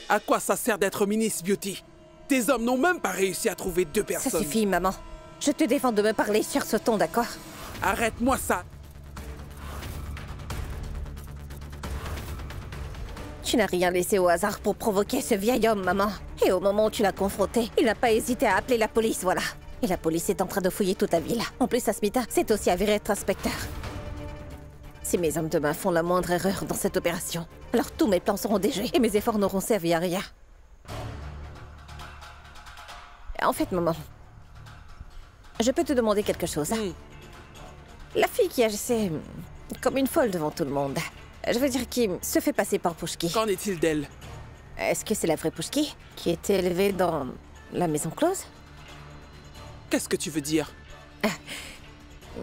À quoi ça sert d'être Miss Beauty? Tes hommes n'ont même pas réussi à trouver 2 personnes. Ça suffit, maman. Je te défends de me parler sur ce ton, d'accord? Arrête-moi ça. Tu n'as rien laissé au hasard pour provoquer ce vieil homme, maman. Et au moment où tu l'as confronté, il n'a pas hésité à appeler la police, voilà. Et la police est en train de fouiller toute la ville. En plus, Asmita s'est aussi avéré être inspecteur. Si mes hommes de main font la moindre erreur dans cette opération, alors tous mes plans seront déjoués et mes efforts n'auront servi à rien. En fait, maman, je peux te demander quelque chose. La fille qui agissait comme une folle devant tout le monde, je veux dire qui se fait passer par Pouchki. Qu'en est-il d'elle? Est-ce que c'est la vraie Pouchki qui était élevée dans la maison close? Qu'est-ce que tu veux dire?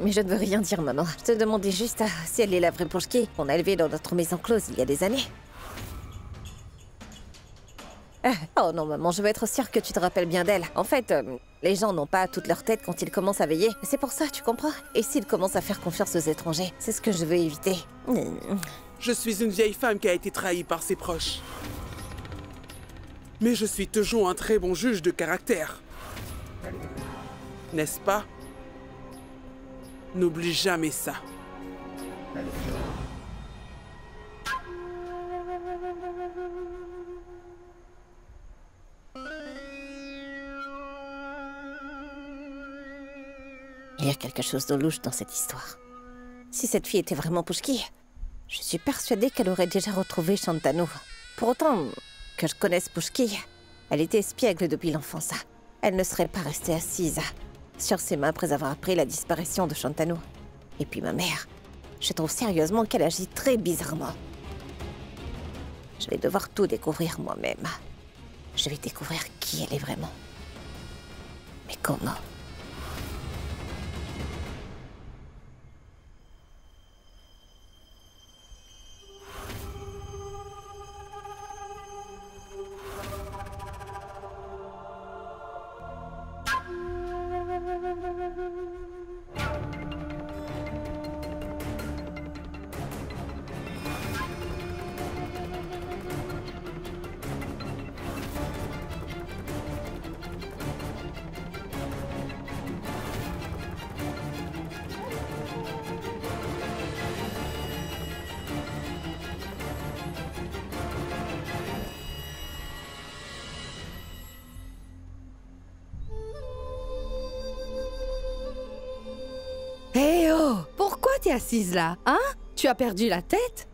Mais je ne veux rien dire, maman. Je te demandais juste si elle est la vraie Pouchki qu'on a élevée dans notre maison close il y a des années. Oh non, maman, je veux être sûre que tu te rappelles bien d'elle. En fait, les gens n'ont pas toute leur tête quand ils commencent à veiller. C'est pour ça, tu comprends? Et s'ils commencent à faire confiance aux étrangers, c'est ce que je veux éviter. Je suis une vieille femme qui a été trahie par ses proches. Mais je suis toujours un très bon juge de caractère. N'est-ce pas? N'oublie jamais ça. Il y a quelque chose de louche dans cette histoire. Si cette fille était vraiment Pouchki, je suis persuadée qu'elle aurait déjà retrouvé Shantanu. Pour autant que je connaisse Pouchki, elle était espiègle depuis l'enfance. Elle ne serait pas restée assise sur ses mains après avoir appris la disparition de Shantanu. Et puis ma mère, je trouve sérieusement qu'elle agit très bizarrement. Je vais devoir tout découvrir moi-même. Je vais découvrir qui elle est vraiment. Mais comment ? Hé oh! Pourquoi t'es assise là, hein? Tu as perdu la tête?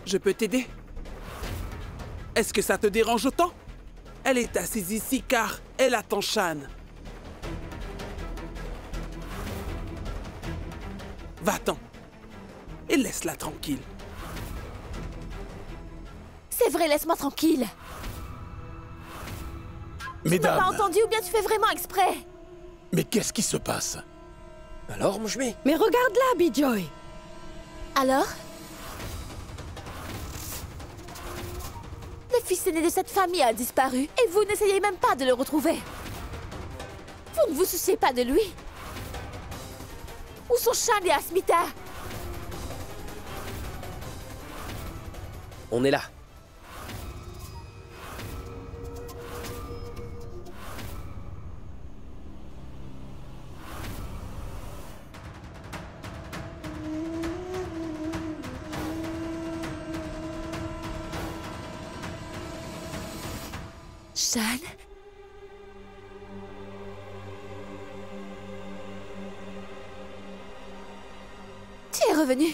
Je peux t'aider? Est-ce que ça te dérange autant? Elle est assise ici car elle attend Shan. Va-t'en et laisse-la tranquille. C'est vrai, laisse-moi tranquille. Tu m'as pas entendu ou bien tu fais vraiment exprès? Mais qu'est-ce qui se passe? Alors, Mouchmi? Mais regarde-la, Bijoy! Alors? Le fils aîné de cette famille a disparu et vous n'essayez même pas de le retrouver. Vous ne vous souciez pas de lui. Où sont Shan et Asmita? On est là. Shan? Tu es revenu?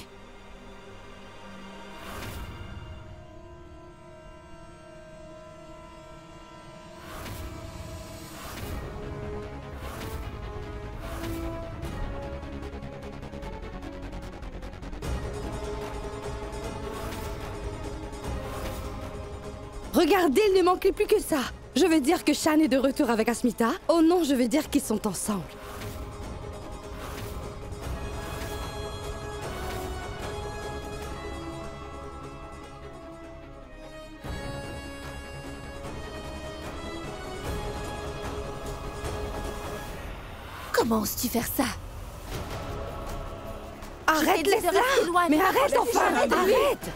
Regardez, il ne manquait plus que ça! Je veux dire que Shan est de retour avec Asmita. Oh non, je veux dire qu'ils sont ensemble. Comment oses-tu faire ça? Arrête, Je t'ai dit de laisse-la! rester loin, Mais ne arrête t'approche enfin! jamais de lui. Arrête!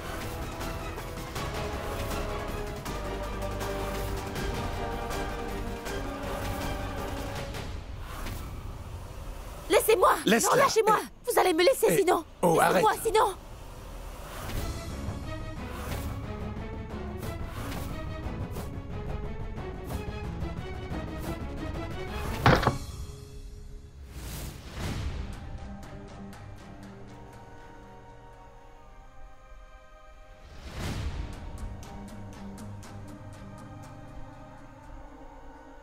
Laissez-moi! Laisse-la. Non, lâchez-moi! Vous allez me laisser sinon! Oh, arrête. Laissez-moi sinon!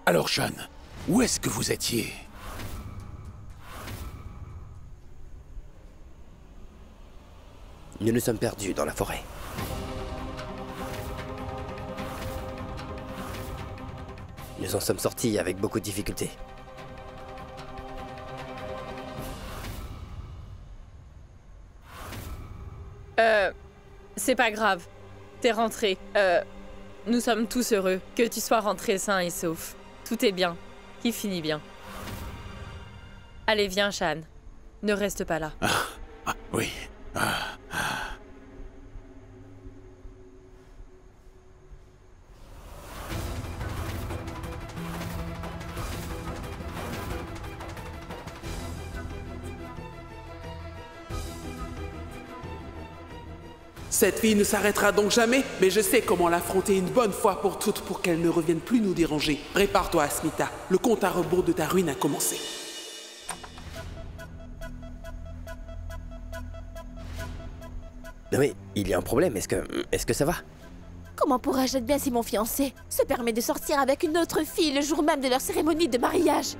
Alors, Shan, où est-ce que vous étiez? Nous nous sommes perdus dans la forêt. Nous en sommes sortis avec beaucoup de difficultés. C'est pas grave. T'es rentré. Nous sommes tous heureux que tu sois rentré sain et sauf. Tout est bien. Qui finit bien. Allez, viens, Shan. Ne reste pas là. Oui. Cette fille ne s'arrêtera donc jamais, mais je sais comment l'affronter une bonne fois pour toutes pour qu'elle ne revienne plus nous déranger. Prépare-toi, Asmita. Le compte à rebours de ta ruine a commencé. Non mais, il y a un problème, est-ce que ça va? Comment pourrais-je être bien si mon fiancé se permet de sortir avec une autre fille le jour même de leur cérémonie de mariage?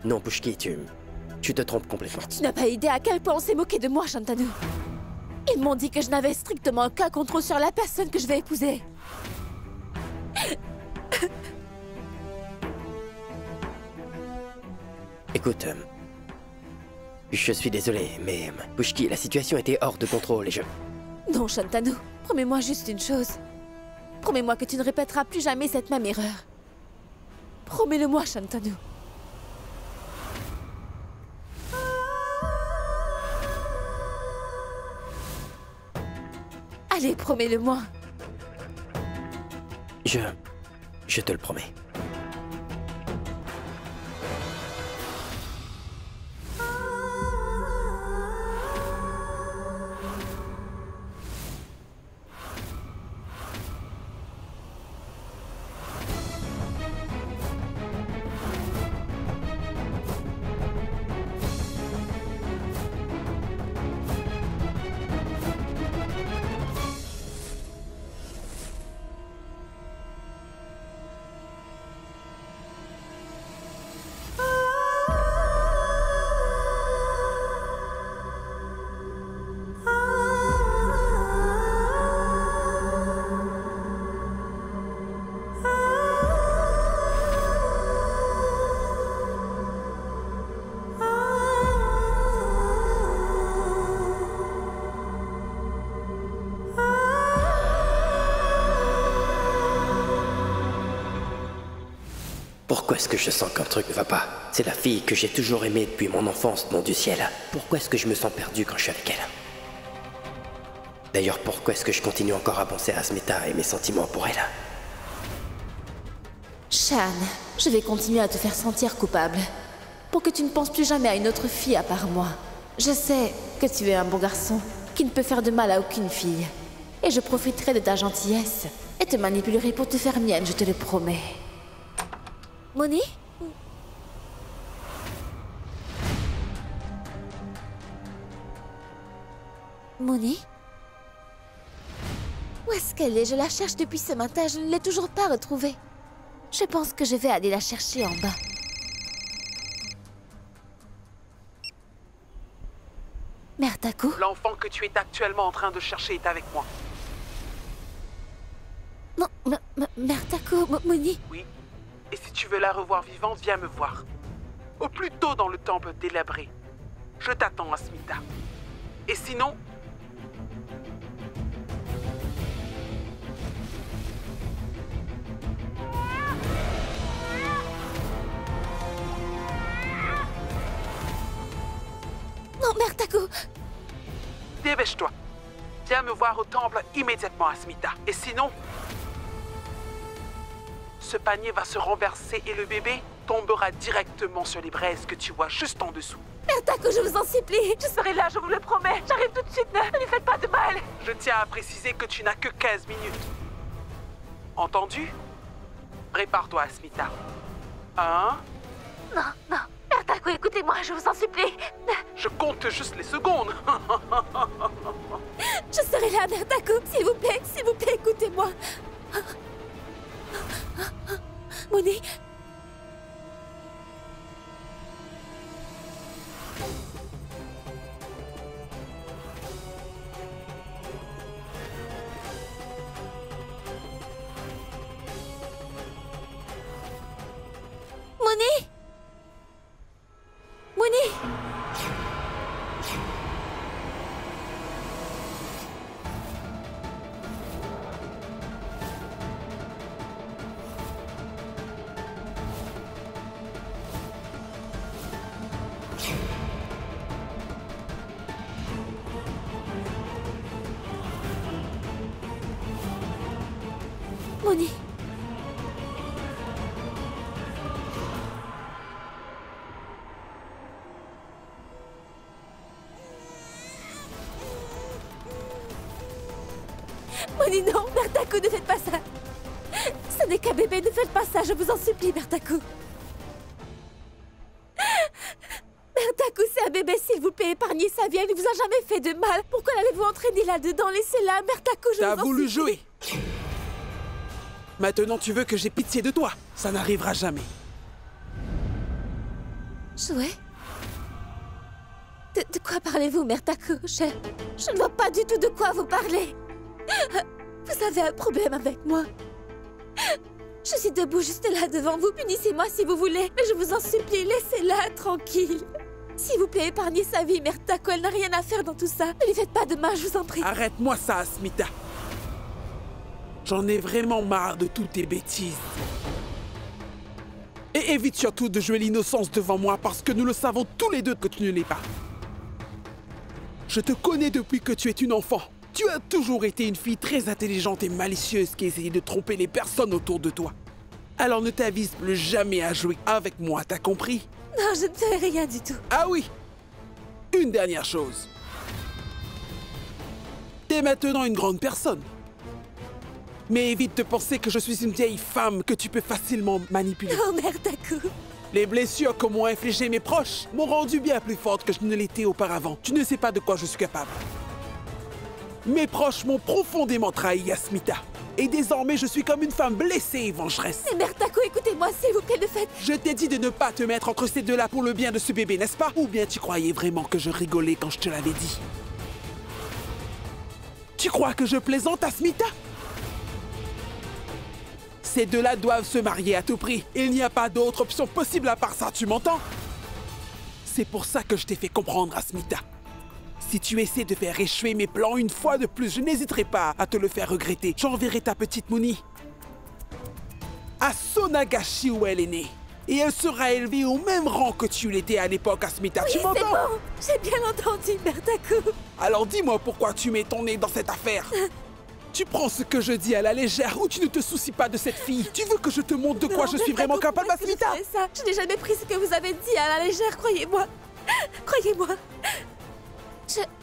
Non, Pushki, tu te trompes complètement. Tu n'as pas idée à quel point on s'est moqué de moi, Shantanu. Ils m'ont dit que je n'avais strictement aucun contrôle sur la personne que je vais épouser. Écoute, je suis désolé, mais Pushki, la situation était hors de contrôle et je... Non, Shantanu, promets-moi juste une chose. Promets-moi que tu ne répéteras plus jamais cette même erreur. Promets-le-moi, Shantanu. Allez, promets-le-moi. Je te le promets. Pourquoi est-ce que je sens qu'un truc ne va pas? C'est la fille que j'ai toujours aimée depuis mon enfance, nom du ciel. Pourquoi est-ce que je me sens perdu quand je suis avec elle? D'ailleurs, pourquoi est-ce que je continue encore à penser à Asmita et mes sentiments pour elle? Shan, je vais continuer à te faire sentir coupable. Pour que tu ne penses plus jamais à une autre fille à part moi. Je sais que tu es un bon garçon qui ne peut faire de mal à aucune fille. Et je profiterai de ta gentillesse et te manipulerai pour te faire mienne, je te le promets. Moni? Moni? Où est-ce qu'elle est? Je la cherche depuis ce matin, je ne l'ai toujours pas retrouvée. Je pense que je vais aller la chercher en bas. Mère Taku? L'enfant que tu es actuellement en train de chercher est avec moi. Mère Taku, Moni? Oui. Et si tu veux la revoir vivante, viens me voir. Au plus tôt dans le temple délabré. Je t'attends, Asmita. Et sinon... Bertaku! Dépêche-toi. Viens me voir au temple immédiatement, Asmita. Et sinon, ce panier va se renverser et le bébé tombera directement sur les braises que tu vois juste en dessous. Bertaku, je vous en supplie! Je serai là, je vous le promets. J'arrive tout de suite, ne lui faites pas de mal. Je tiens à préciser que tu n'as que 15 minutes. Entendu? Prépare-toi, Asmita. 1... Non, non. Bertaku, écoutez-moi, je vous en supplie. Je compte juste les secondes. Je serai là, Bertaku. S'il vous plaît, écoutez-moi. Moni. Moni. Moni. Moni. Moni, non, Bertaku, ne faites pas ça. Ce n'est qu'un bébé, ne faites pas ça, je vous en supplie, Bertaku. Bertaku, c'est un bébé, s'il vous plaît, épargnez sa vie, elle ne vous a jamais fait de mal. Pourquoi l'avez-vous entraîné là-dedans? Laissez-la, Bertaku, je vous en T'as voulu supplie. jouer. Maintenant, tu veux que j'ai pitié de toi. Ça n'arrivera jamais. Jouer? De quoi parlez-vous, Bertaku? Je ne vois pas du tout de quoi vous parlez. Vous avez un problème avec moi. Je suis debout juste là devant vous. Punissez-moi si vous voulez. Mais je vous en supplie, laissez-la tranquille. S'il vous plaît, épargnez sa vie, Bertaku. Elle n'a rien à faire dans tout ça. Ne lui faites pas de mal, je vous en prie. Arrête-moi ça, Asmita. J'en ai vraiment marre de toutes tes bêtises. Et évite surtout de jouer l'innocence devant moi parce que nous le savons tous les deux que tu ne l'es pas. Je te connais depuis que tu es une enfant. Tu as toujours été une fille très intelligente et malicieuse qui essayait de tromper les personnes autour de toi. Alors ne t'avise plus jamais à jouer avec moi, t'as compris? Non, je ne fais rien du tout. Ah oui! Une dernière chose. T'es maintenant une grande personne. Mais évite de penser que je suis une vieille femme que tu peux facilement manipuler. Non, Bertaku. Les blessures que m'ont infligées mes proches m'ont rendu bien plus forte que je ne l'étais auparavant. Tu ne sais pas de quoi je suis capable. Mes proches m'ont profondément trahi, Asmita. Et désormais, je suis comme une femme blessée et vengeresse. Mais Bertaku, écoutez-moi, s'il vous plaît, ne faites... Je t'ai dit de ne pas te mettre entre ces deux-là pour le bien de ce bébé, n'est-ce pas? Ou bien tu croyais vraiment que je rigolais quand je te l'avais dit? Tu crois que je plaisante, Asmita? Ces deux-là doivent se marier à tout prix. Il n'y a pas d'autre option possible à part ça, tu m'entends? C'est pour ça que je t'ai fait comprendre, Asmita. Si tu essaies de faire échouer mes plans une fois de plus, je n'hésiterai pas à te le faire regretter. J'enverrai ta petite Moni à Sonagashi où elle est née. Et elle sera élevée au même rang que tu l'étais à l'époque, Asmita. Tu m'entends? C'est bon, j'ai bien entendu, Bertaku. Alors dis-moi pourquoi tu mets ton nez dans cette affaire. Tu prends ce que je dis à la légère ou tu ne te soucies pas de cette fille? Tu veux que je te montre de quoi je suis vraiment capable, Asmita? Je n'ai jamais pris ce que vous avez dit à la légère, croyez-moi. Croyez-moi.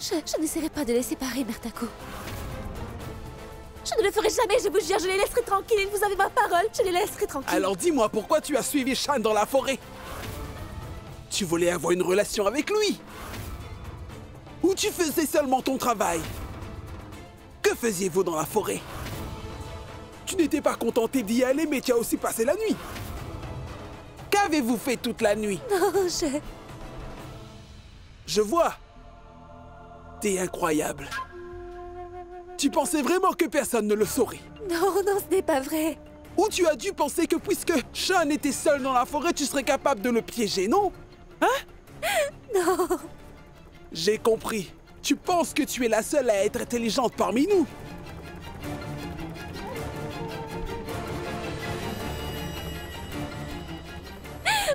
Je n'essaierai pas de les séparer, Bertaku. Je ne le ferai jamais, je vous jure, je les laisserai tranquilles. Vous avez ma parole, je les laisserai tranquilles. Alors dis-moi pourquoi tu as suivi Shan dans la forêt? Tu voulais avoir une relation avec lui? Ou tu faisais seulement ton travail? Que faisiez-vous dans la forêt? Tu n'étais pas contenté d'y aller, mais tu as aussi passé la nuit. Qu'avez-vous fait toute la nuit? Non, Je vois. T'es incroyable. Tu pensais vraiment que personne ne le saurait? Non, ce n'est pas vrai. Ou tu as dû penser que puisque Shan était seul dans la forêt, tu serais capable de le piéger, non? Hein? Non. J'ai compris. Tu penses que tu es la seule à être intelligente parmi nous?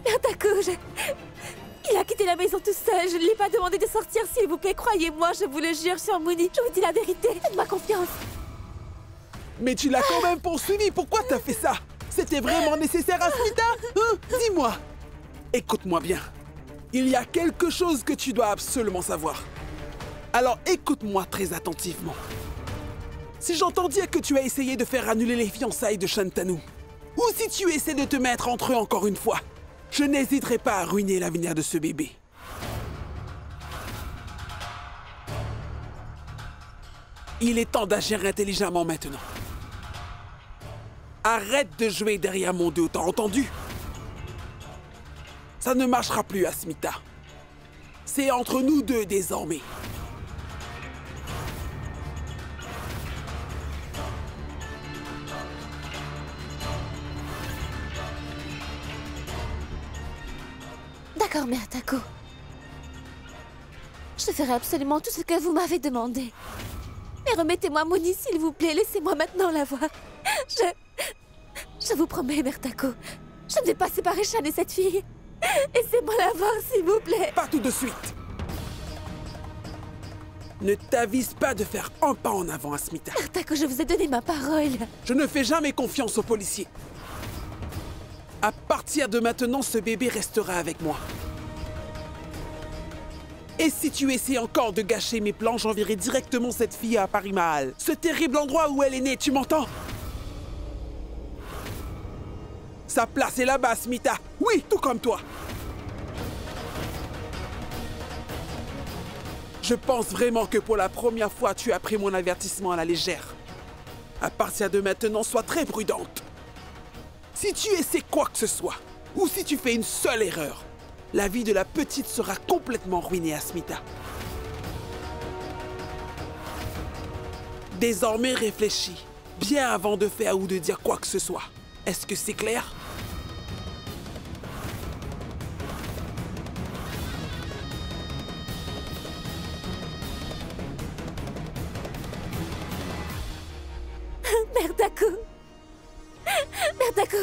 Bertaku, Il a quitté la maison tout seul. Je ne l'ai pas demandé de sortir, s'il vous plaît. Croyez-moi, je vous le jure sur Mooney. Je vous dis la vérité. Faites-moi confiance. Mais tu l'as quand même poursuivi. Pourquoi t'as fait ça? C'était vraiment nécessaire, Asmita? Hein? Dis-moi. Écoute-moi bien. Il y a quelque chose que tu dois absolument savoir. Alors écoute-moi très attentivement. Si j'entends dire que tu as essayé de faire annuler les fiançailles de Shantanu, ou si tu essaies de te mettre entre eux encore une fois, je n'hésiterai pas à ruiner l'avenir de ce bébé. Il est temps d'agir intelligemment maintenant. Arrête de jouer derrière mon dos, t'as entendu? Ça ne marchera plus, Asmita. C'est entre nous deux désormais. D'accord, Mère Tako. Je ferai absolument tout ce que vous m'avez demandé. Mais remettez-moi Mooney, s'il vous plaît. Laissez-moi maintenant la voir. Je vous promets, Mère Tako. Je ne vais pas séparer Shan et cette fille. Laissez-moi la voir, s'il vous plaît. Pas tout de suite. Ne t'avise pas de faire un pas en avant, Asmita. Mère Tako, je vous ai donné ma parole. Je ne fais jamais confiance aux policiers. À partir de maintenant, ce bébé restera avec moi. Et si tu essaies encore de gâcher mes plans, j'enverrai directement cette fille à Paris Mahal. Ce terrible endroit où elle est née, tu m'entends? Sa place est là-bas, Asmita. Oui, tout comme toi. Je pense vraiment que pour la première fois, tu as pris mon avertissement à la légère. À partir de maintenant, sois très prudente. Si tu essaies quoi que ce soit, ou si tu fais une seule erreur, la vie de la petite sera complètement ruinée, Asmita. Désormais, réfléchis, bien avant de faire ou de dire quoi que ce soit. Est-ce que c'est clair? Mère Tako. Mère Tako.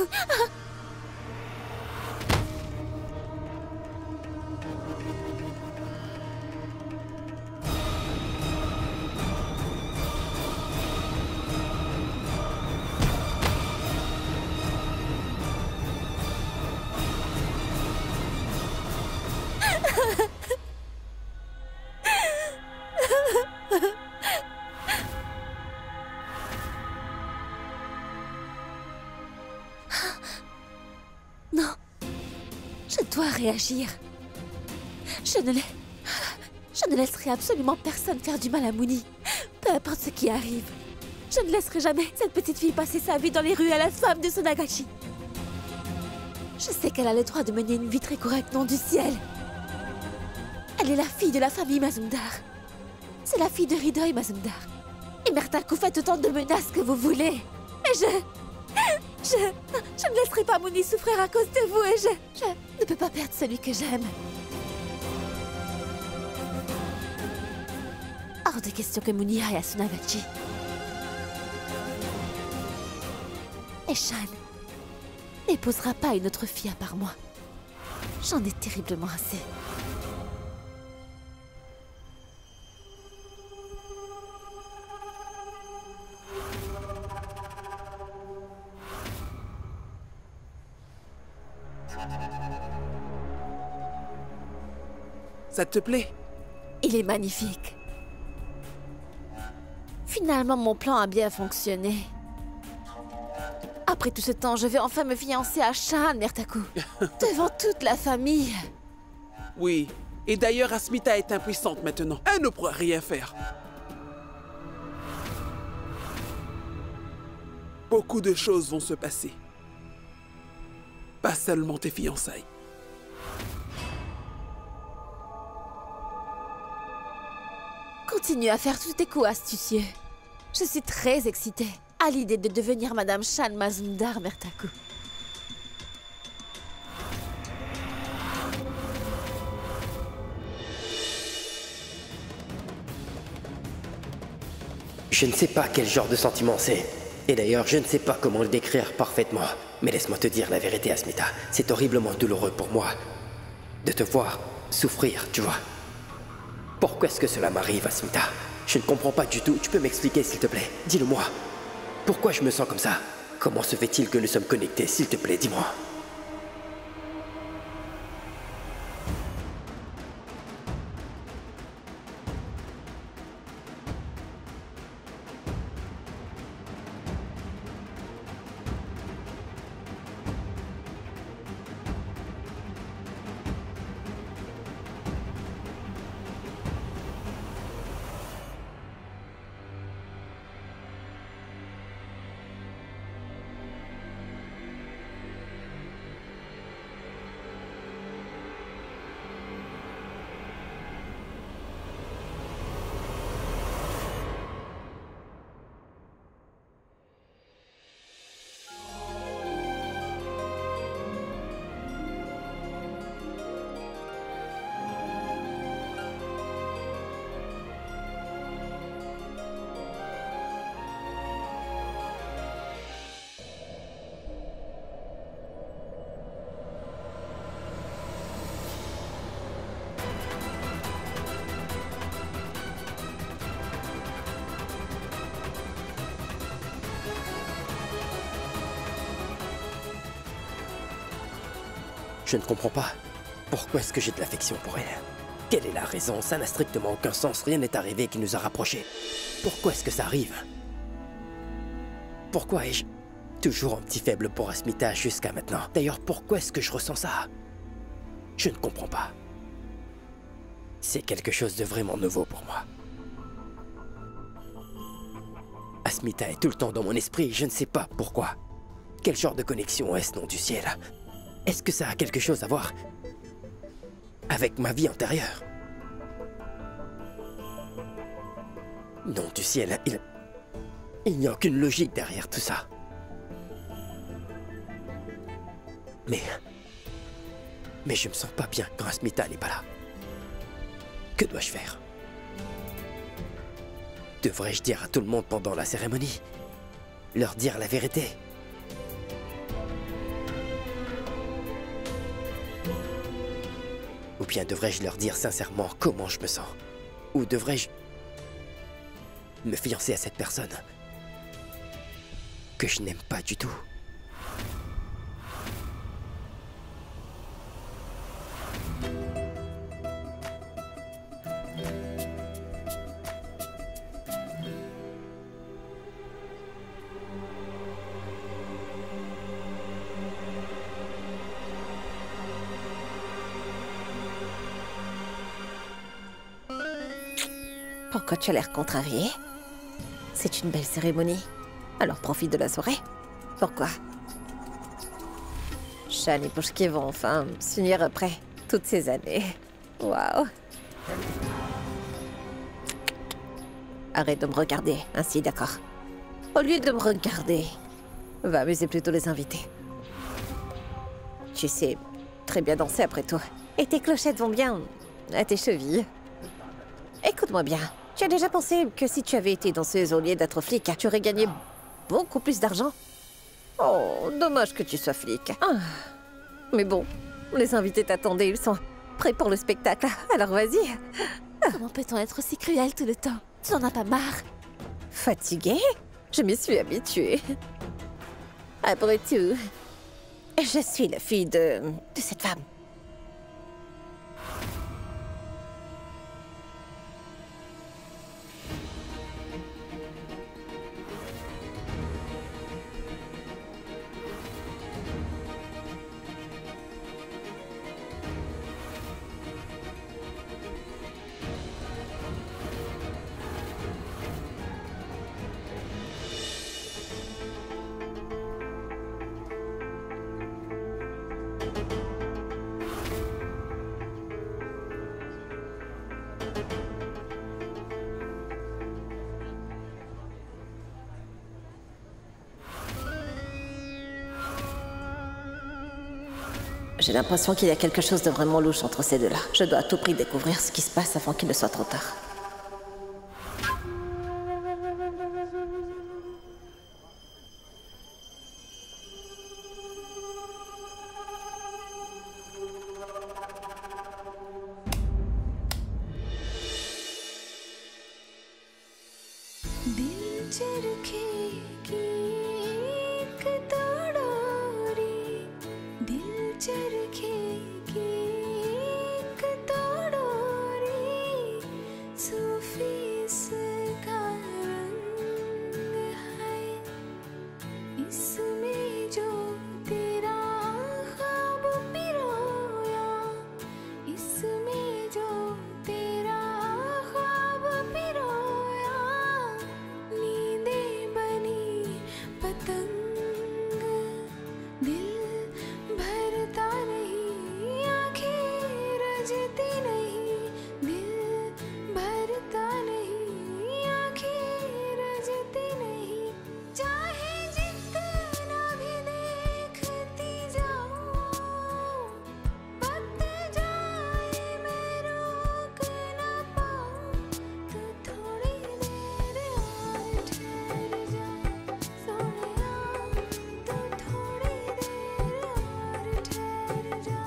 Non, je dois réagir. Je ne laisserai absolument personne faire du mal à Mooney, peu importe ce qui arrive. Je ne laisserai jamais cette petite fille passer sa vie dans les rues à la femme de Sonagachi. Je sais qu'elle a le droit de mener une vie très correcte, nom du ciel. Elle est la fille de la famille Mazumdar. C'est la fille de Hridoy Mazumdar. Et Mère Tako, faites autant de menaces que vous voulez. Mais je ne laisserai pas Mooney souffrir à cause de vous et je ne peux pas perdre celui que j'aime. Hors de question que Mooney aille à Sonagachi. Et Shan n'épousera pas une autre fille à part moi. J'en ai terriblement assez. Ça te plaît? Il est magnifique. Finalement, mon plan a bien fonctionné. Après tout ce temps, je vais enfin me fiancer à Shan, Mère Tako. Devant toute la famille. Oui. Et d'ailleurs, Asmita est impuissante maintenant. Elle ne pourra rien faire. Beaucoup de choses vont se passer. Pas seulement tes fiançailles. Continue à faire tous tes coups astucieux. Je suis très excitée à l'idée de devenir Madame Shan Mazumdar, Mère Tako. Je ne sais pas quel genre de sentiment c'est. Et d'ailleurs, je ne sais pas comment le décrire parfaitement. Mais laisse-moi te dire la vérité, Asmita. C'est horriblement douloureux pour moi. de te voir souffrir, tu vois. Pourquoi est-ce que cela m'arrive, Asmita? Je ne comprends pas du tout. Tu peux m'expliquer, s'il te plaît? Dis-le-moi. Pourquoi je me sens comme ça? Comment se fait-il que nous sommes connectés? S'il te plaît, dis-moi. Je ne comprends pas. Pourquoi est-ce que j'ai de l'affection pour elle? Quelle est la raison? Ça n'a strictement aucun sens. Rien n'est arrivé qui nous a rapprochés. Pourquoi est-ce que ça arrive? Pourquoi ai-je toujours un petit faible pour Asmita jusqu'à maintenant? D'ailleurs, pourquoi est-ce que je ressens ça? Je ne comprends pas. C'est quelque chose de vraiment nouveau pour moi. Asmita est tout le temps dans mon esprit, je ne sais pas pourquoi. Quel genre de connexion est-ce, nom du ciel? Est-ce que ça a quelque chose à voir avec ma vie antérieure? Nom du ciel, il n'y a aucune logique derrière tout ça. Mais je me sens pas bien quand Asmita n'est pas là. Que dois-je faire? Devrais-je dire à tout le monde pendant la cérémonie? Leur dire la vérité? Ou bien devrais-je leur dire sincèrement comment je me sens? Ou devrais-je me fiancer à cette personne que je n'aime pas du tout? Pourquoi tu as l'air contrarié? C'est une belle cérémonie. Alors profite de la soirée. Pourquoi? Shan et Pushki vont enfin s'unir après toutes ces années. Waouh! Arrête de me regarder ainsi, d'accord? Au lieu de me regarder, va amuser plutôt les invités. Tu sais très bien danser après tout. Et tes clochettes vont bien à tes chevilles. Écoute-moi bien. Tu as déjà pensé que si tu avais été danseuse au lieu d'être flic, tu aurais gagné beaucoup plus d'argent? Oh, dommage que tu sois flic. Ah. Mais bon, les invités t'attendaient, ils sont prêts pour le spectacle. Alors vas-y. Comment peut-on être aussi cruel tout le temps? Tu n'en as pas marre? Fatiguée? Je m'y suis habituée. Après tout, je suis la fille de cette femme. J'ai l'impression qu'il y a quelque chose de vraiment louche entre ces deux-là. Je dois à tout prix découvrir ce qui se passe avant qu'il ne soit trop tard. इसमें जो तेरा ख्वाब पिरोया, इसमें जो तेरा ख्वाब पिरोया, नींदें बनी पतंग, दिल भरता नहीं, आँखें रजती नहीं, दिल भरता नहीं, आँखें रजती नहीं, चाहे जितना भी देखती जाऊं, वक्त जाए मैं रोक ना पाऊं, तो थोड़ी देर और ठहर जा सोनिया, तो थोड़ी देर और ठहर जा,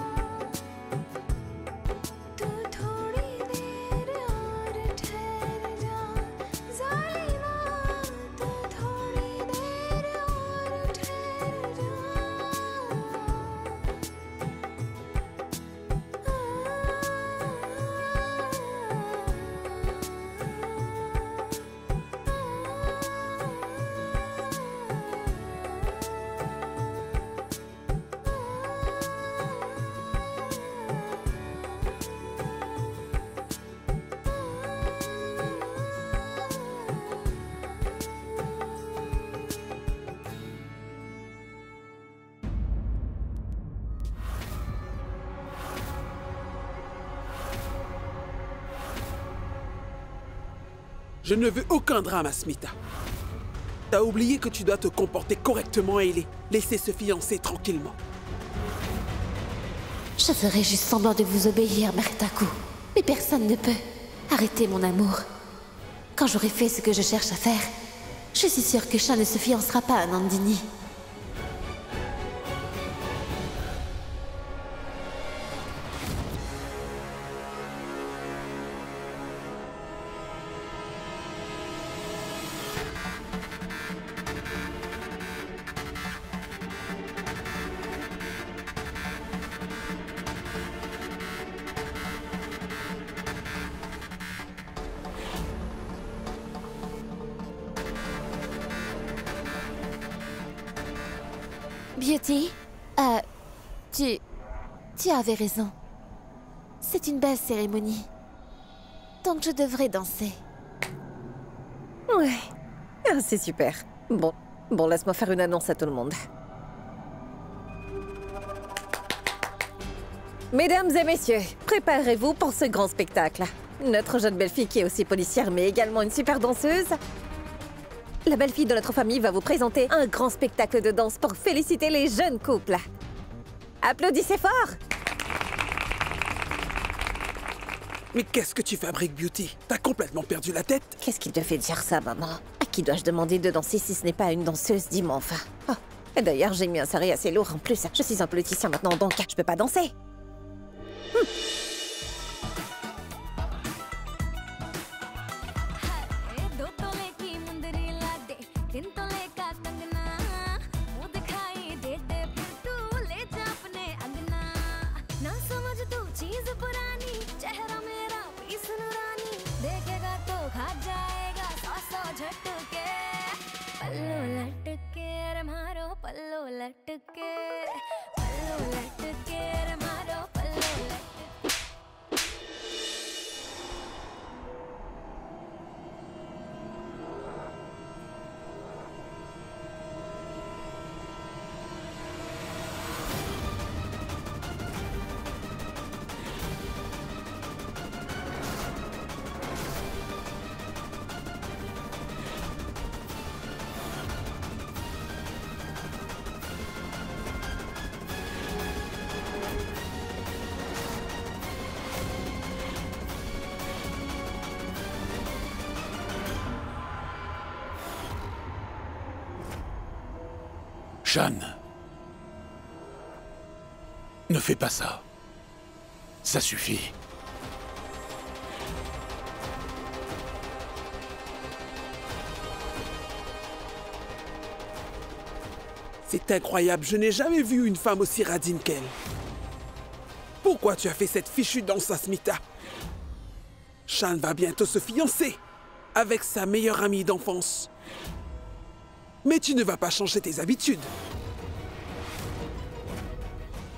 तो थोड़ी देर और ठहर जा ज़ालिमा, तो थोड़ी देर और ठहर जा। Je ne veux aucun drame, Asmita. T'as oublié que tu dois te comporter correctement et les laisser se fiancer tranquillement. Je ferai juste semblant de vous obéir, Meritaku. Mais personne ne peut arrêter mon amour. Quand j'aurai fait ce que je cherche à faire, je suis sûre que Shan ne se fiancera pas à Nandini. Beauty, tu avais raison. C'est une belle cérémonie. Donc je devrais danser. Ouais. Ah, c'est super. Bon, laisse-moi faire une annonce à tout le monde. Mesdames et messieurs, préparez-vous pour ce grand spectacle. Notre jeune belle-fille qui est aussi policière mais également une super danseuse. La belle-fille de notre famille va vous présenter un grand spectacle de danse pour féliciter les jeunes couples. Applaudissez fort! Mais qu'est-ce que tu fabriques, Beauty? T'as complètement perdu la tête? Qu'est-ce qui te fait dire ça, maman? À qui dois-je demander de danser si ce n'est pas à une danseuse, dis-moi enfin. Oh, et d'ailleurs, j'ai mis un sarré assez lourd en plus. Je suis un politicien maintenant, donc je peux pas danser. Shan, ne fais pas ça. Ça suffit. C'est incroyable, je n'ai jamais vu une femme aussi radine qu'elle. Pourquoi tu as fait cette fichue danse, Asmita? Shan va bientôt se fiancer avec sa meilleure amie d'enfance. Mais tu ne vas pas changer tes habitudes.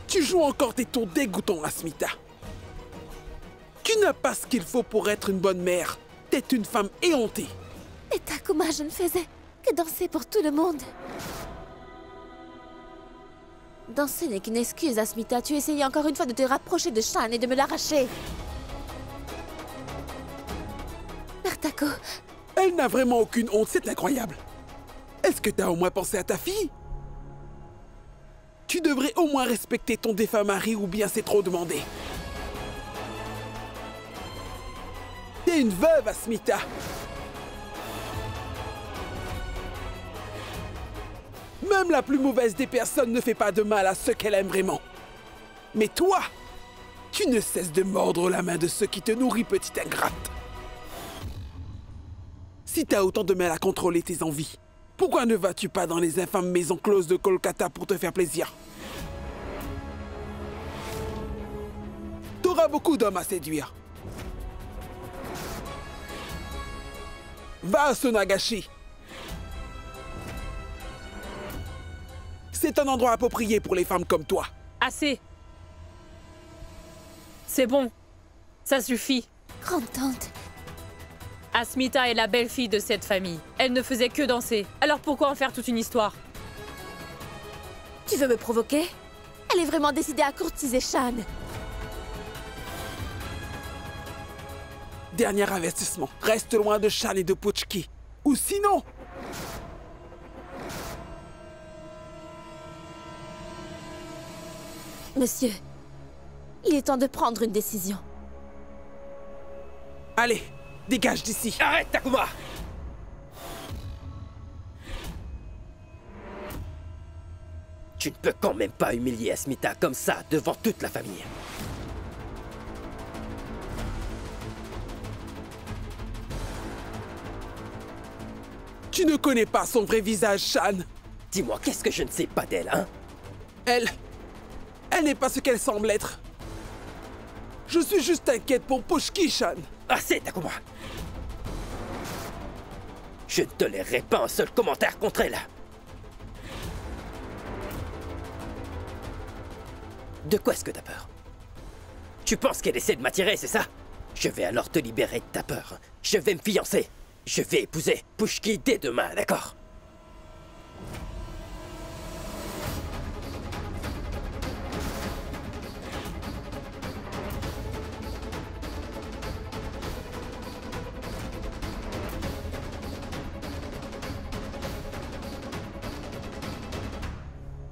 Tu joues encore des tours dégoûtants, Asmita. Tu n'as pas ce qu'il faut pour être une bonne mère. T'es une femme éhontée. Et Takuma, je ne faisais que danser pour tout le monde. Danser n'est qu'une excuse, Asmita. Tu essayais encore une fois de te rapprocher de Shan et de me l'arracher. Mère Tako, Elle n'a vraiment aucune honte, c'est incroyable. Est-ce que t'as au moins pensé à ta fille? Tu devrais au moins respecter ton défunt mari ou bien c'est trop demandé. T'es une veuve, Asmita. Même la plus mauvaise des personnes ne fait pas de mal à ceux qu'elle aime vraiment. Mais toi, tu ne cesses de mordre la main de ceux qui te nourrissent, petite ingrate. Si t'as autant de mal à contrôler tes envies, pourquoi ne vas-tu pas dans les infâmes maisons closes de Kolkata pour te faire plaisir? T'auras beaucoup d'hommes à séduire. Va à Sonagashi. C'est un endroit approprié pour les femmes comme toi. Assez. C'est bon. Ça suffit. grande-tante, Asmita est la belle-fille de cette famille. Elle ne faisait que danser. Alors pourquoi en faire toute une histoire? tu veux me provoquer? Elle est vraiment décidée à courtiser Shan. Dernier investissement. Reste loin de Shan et de Puchki. Ou sinon... Monsieur, il est temps de prendre une décision. Allez, dégage d'ici. Arrête, Takuma! Tu ne peux quand même pas humilier Asmita comme ça devant toute la famille. Tu ne connais pas son vrai visage, Shan. Dis-moi, qu'est-ce que je ne sais pas d'elle, hein? Elle n'est pas ce qu'elle semble être. Je suis juste inquiète pour Pushki, Shan. Assez, Takuma! Je ne tolérerai pas un seul commentaire contre elle. De quoi est-ce que t'as peur? Tu penses qu'elle essaie de m'attirer, c'est ça? Je vais alors te libérer de ta peur. Je vais me fiancer. Je vais épouser Pushki dès demain, d'accord?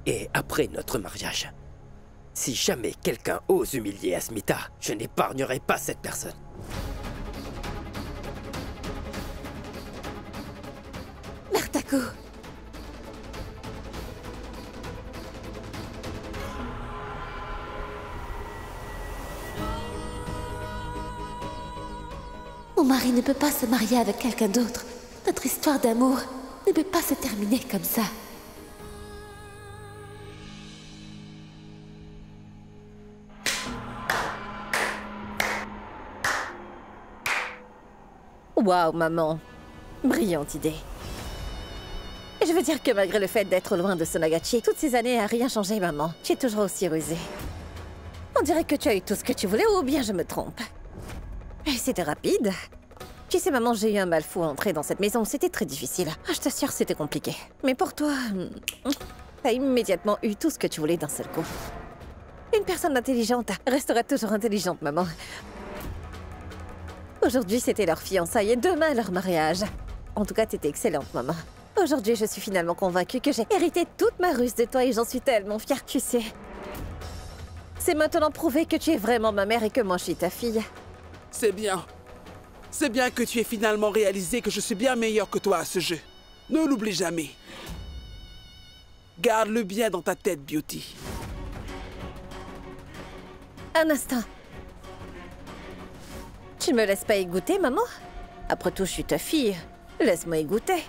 Et après notre mariage, si jamais quelqu'un ose humilier Asmita, je n'épargnerai pas cette personne. Mère Tako, mon mari ne peut pas se marier avec quelqu'un d'autre. Notre histoire d'amour ne peut pas se terminer comme ça. Waouh, maman. Brillante idée. Et je veux dire que malgré le fait d'être loin de Sonagachi, toutes ces années a rien changé, maman. Tu es toujours aussi rusée. On dirait que tu as eu tout ce que tu voulais, ou bien je me trompe. Et c'était rapide. Tu sais, maman, j'ai eu un mal fou à entrer dans cette maison. C'était très difficile. Ah, je t'assure, c'était compliqué. Mais pour toi, t'as immédiatement eu tout ce que tu voulais d'un seul coup. Une personne intelligente restera toujours intelligente, maman. Aujourd'hui, c'était leur fiançailles et demain, leur mariage. En tout cas, t'étais excellente, maman. Aujourd'hui, je suis finalement convaincue que j'ai hérité toute ma ruse de toi et j'en suis tellement fière, tu sais. C'est maintenant prouvé que tu es vraiment ma mère et que moi, je suis ta fille. C'est bien. C'est bien que tu aies finalement réalisé que je suis bien meilleur que toi à ce jeu. Ne l'oublie jamais. Garde-le bien dans ta tête, Beauty. Un instant. Tu me laisses pas y goûter, maman? Après tout, je suis ta fille. Laisse-moi y goûter.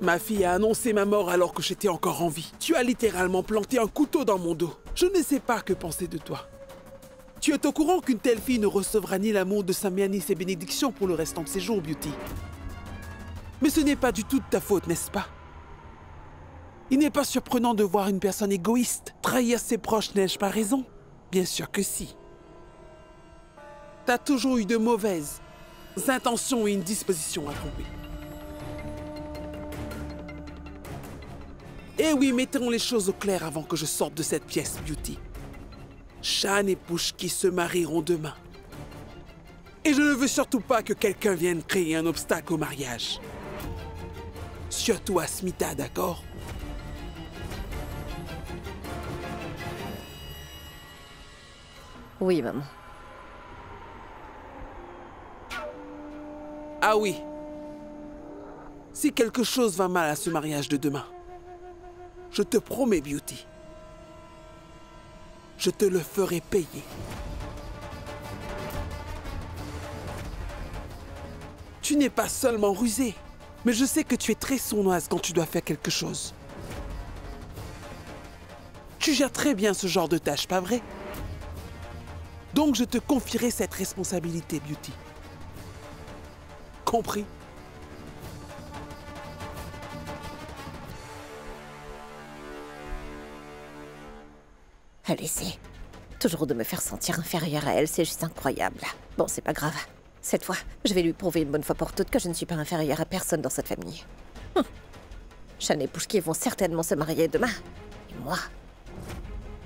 Ma fille a annoncé ma mort alors que j'étais encore en vie. Tu as littéralement planté un couteau dans mon dos. Je ne sais pas que penser de toi. Tu es au courant qu'une telle fille ne recevra ni l'amour de Samiya ni ses bénédictions pour le restant de ses jours, Beauty. Mais ce n'est pas du tout de ta faute, n'est-ce pas? Il n'est pas surprenant de voir une personne égoïste trahir ses proches, n'ai-je pas raison? Bien sûr que si. T'as toujours eu de mauvaises intentions et une disposition à tromper. Eh oui, mettons les choses au clair avant que je sorte de cette pièce, Beauty. Shan et Pushki se marieront demain. Et je ne veux surtout pas que quelqu'un vienne créer un obstacle au mariage. Surtout à Smita, d'accord? Oui, maman. Ah oui. Si quelque chose va mal à ce mariage de demain, je te promets, Beauty, je te le ferai payer. Tu n'es pas seulement rusée, mais je sais que tu es très sournoise quand tu dois faire quelque chose. Tu gères très bien ce genre de tâches, pas vrai? Donc je te confierai cette responsabilité, Beauty. Compris? Elle essaie toujours de me faire sentir inférieure à elle, c'est juste incroyable. Bon, c'est pas grave. Cette fois, je vais lui prouver une bonne fois pour toutes que je ne suis pas inférieure à personne dans cette famille. Shan et Pushki vont certainement se marier demain. Et moi,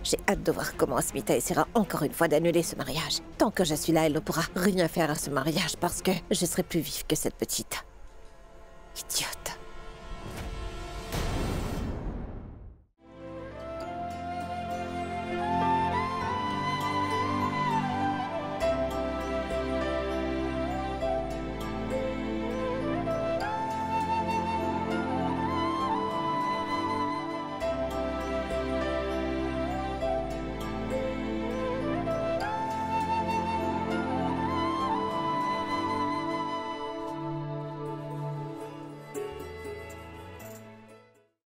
j'ai hâte de voir comment Asmita essaiera encore une fois d'annuler ce mariage. Tant que je suis là, elle ne pourra rien faire à ce mariage parce que je serai plus vive que cette petite idiote.